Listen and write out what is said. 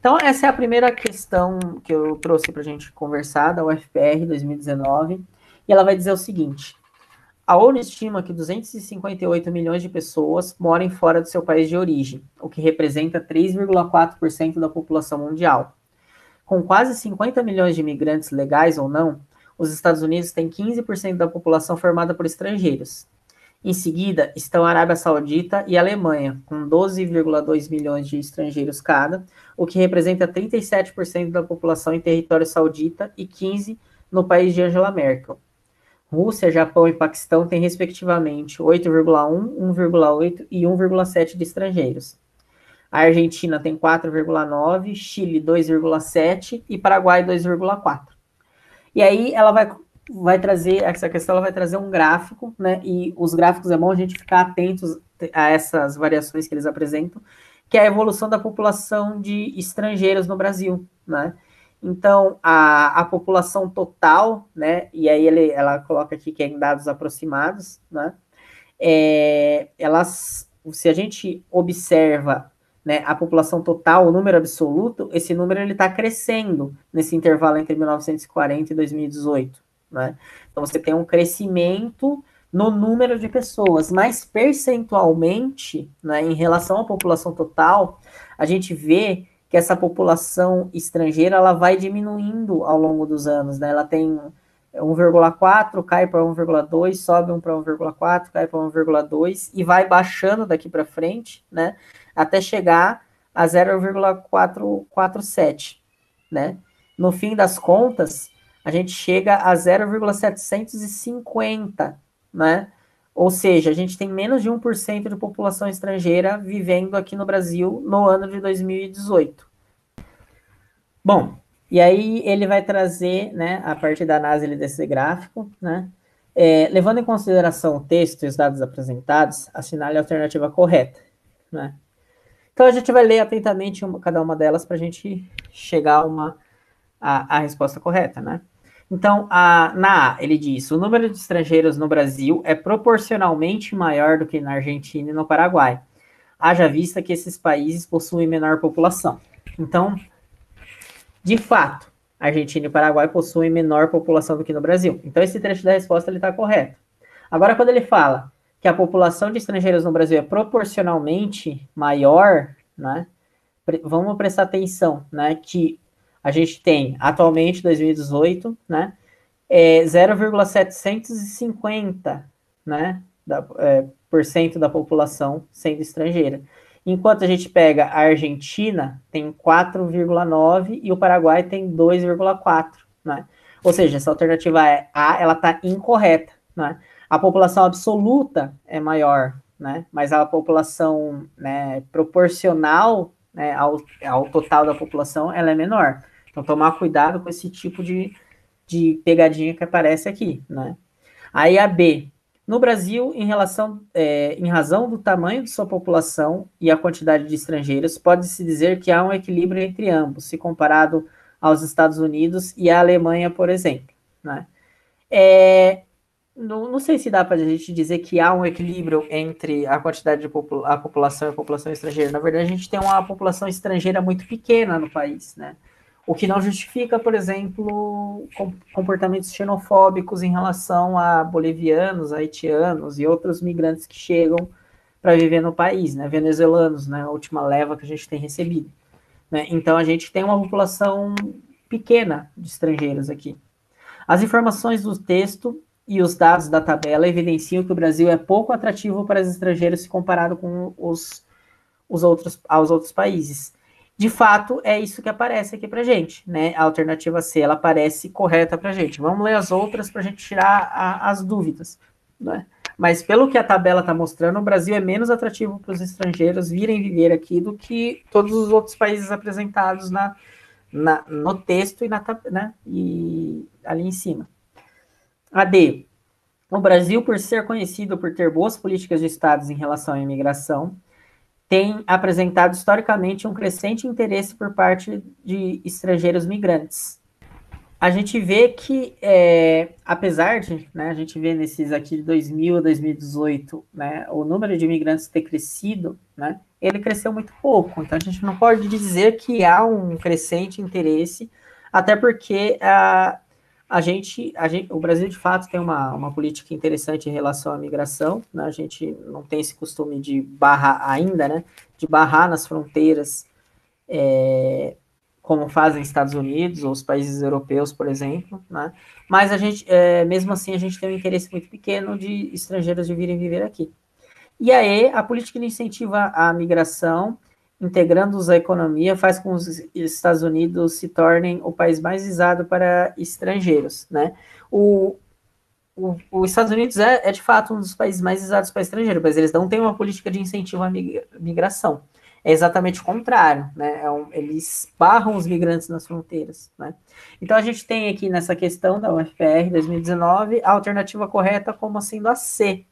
Então, essa é a primeira questão que eu trouxe para a gente conversar, da UFPR 2019, e ela vai dizer o seguinte: a ONU estima que 258 milhões de pessoas morem fora do seu país de origem, o que representa 3,4% da população mundial. Com quase 50 milhões de imigrantes legais ou não, os Estados Unidos têm 15% da população formada por estrangeiros. Em seguida, estão a Arábia Saudita e a Alemanha, com 12,2 milhões de estrangeiros cada, o que representa 37% da população em território saudita e 15% no país de Angela Merkel. Rússia, Japão e Paquistão têm, respectivamente, 8,1, 1,8 e 1,7 de estrangeiros. A Argentina tem 4,9, Chile 2,7 e Paraguai 2,4. E aí ela vai trazer, essa questão ela vai trazer um gráfico, né? E os gráficos é bom a gente ficar atentos a essas variações que eles apresentam, que é a evolução da população de estrangeiros no Brasil, né? Então, a população total, né? E aí ela coloca aqui que é em dados aproximados, né? Se a gente observa, né, a população total, o número absoluto, esse número ele está crescendo nesse intervalo entre 1940 e 2018. Né? Então você tem um crescimento no número de pessoas, mas percentualmente, né, em relação à população total, a gente vê que essa população estrangeira ela vai diminuindo ao longo dos anos. Né? Ela tem 1,4, cai para 1,2, sobe 1 para 1,4, cai para 1,2 e vai baixando daqui para frente, né, até chegar a 0,447, né? No fim das contas, a gente chega a 0,750, né? Ou seja, a gente tem menos de 1% de população estrangeira vivendo aqui no Brasil no ano de 2018. Bom, e aí ele vai trazer, né, a partir da análise desse gráfico, né, levando em consideração o texto e os dados apresentados, assinale a alternativa correta, né? Então a gente vai ler atentamente cada uma delas para a gente chegar a resposta correta, né? Então, na A, ele diz: o número de estrangeiros no Brasil é proporcionalmente maior do que na Argentina e no Paraguai, haja vista que esses países possuem menor população. Então, de fato, Argentina e Paraguai possuem menor população do que no Brasil. Então, esse trecho da resposta está correto. Agora, quando ele fala que a população de estrangeiros no Brasil é proporcionalmente maior, né, vamos prestar atenção, né, que a gente tem, atualmente, 2018, né, 0,750, né, por cento da população sendo estrangeira. Enquanto a gente pega a Argentina, tem 4,9 e o Paraguai tem 2,4, né? Ou seja, essa alternativa A, ela está incorreta, né? A população absoluta é maior, né? Mas a população, né, proporcional, né, ao total da população, ela é menor. Então, tomar cuidado com esse tipo de pegadinha que aparece aqui, né? Aí a B. No Brasil, em razão do tamanho de sua população e a quantidade de estrangeiros, pode-se dizer que há um equilíbrio entre ambos, se comparado aos Estados Unidos e à Alemanha, por exemplo, né? Não sei se dá para a gente dizer que há um equilíbrio entre a quantidade de a população e a população estrangeira. Na verdade, a gente tem uma população estrangeira muito pequena no país, né? O que não justifica, por exemplo, comportamentos xenofóbicos em relação a bolivianos, haitianos e outros migrantes que chegam para viver no país, né? Venezuelanos, né? A última leva que a gente tem recebido, né? Então, a gente tem uma população pequena de estrangeiros aqui. As informações do texto e os dados da tabela evidenciam que o Brasil é pouco atrativo para os estrangeiros se comparado com aos outros países. De fato, é isso que aparece aqui para a gente, né? A alternativa C, ela aparece correta para a gente. Vamos ler as outras para a gente tirar as dúvidas, né? Mas pelo que a tabela está mostrando, o Brasil é menos atrativo para os estrangeiros virem viver aqui do que todos os outros países apresentados no texto e ali em cima. A D. O Brasil, por ser conhecido por ter boas políticas de estados em relação à imigração, tem apresentado historicamente um crescente interesse por parte de estrangeiros migrantes. a gente vê que, apesar de, né, a gente vê nesses aqui de 2000 a 2018, né, o número de imigrantes ter crescido, né, ele cresceu muito pouco. Então, a gente não pode dizer que há um crescente interesse, até porque o Brasil, de fato, tem uma política interessante em relação à migração, né, a gente não tem esse costume de barrar ainda, né, de barrar nas fronteiras, como fazem Estados Unidos ou os países europeus, por exemplo, né? Mas a gente, mesmo assim, a gente tem um interesse muito pequeno de estrangeiros de virem viver aqui. E aí, a política de incentiva a migração, integrando-os à economia, faz com que os Estados Unidos se tornem o país mais visado para estrangeiros, né? Os Estados Unidos de fato, um dos países mais visados para estrangeiros, mas eles não têm uma política de incentivo à migração. É exatamente o contrário, né? Eles barram os migrantes nas fronteiras, né? Então, a gente tem aqui nessa questão da UFPR 2019 a alternativa correta como sendo a C,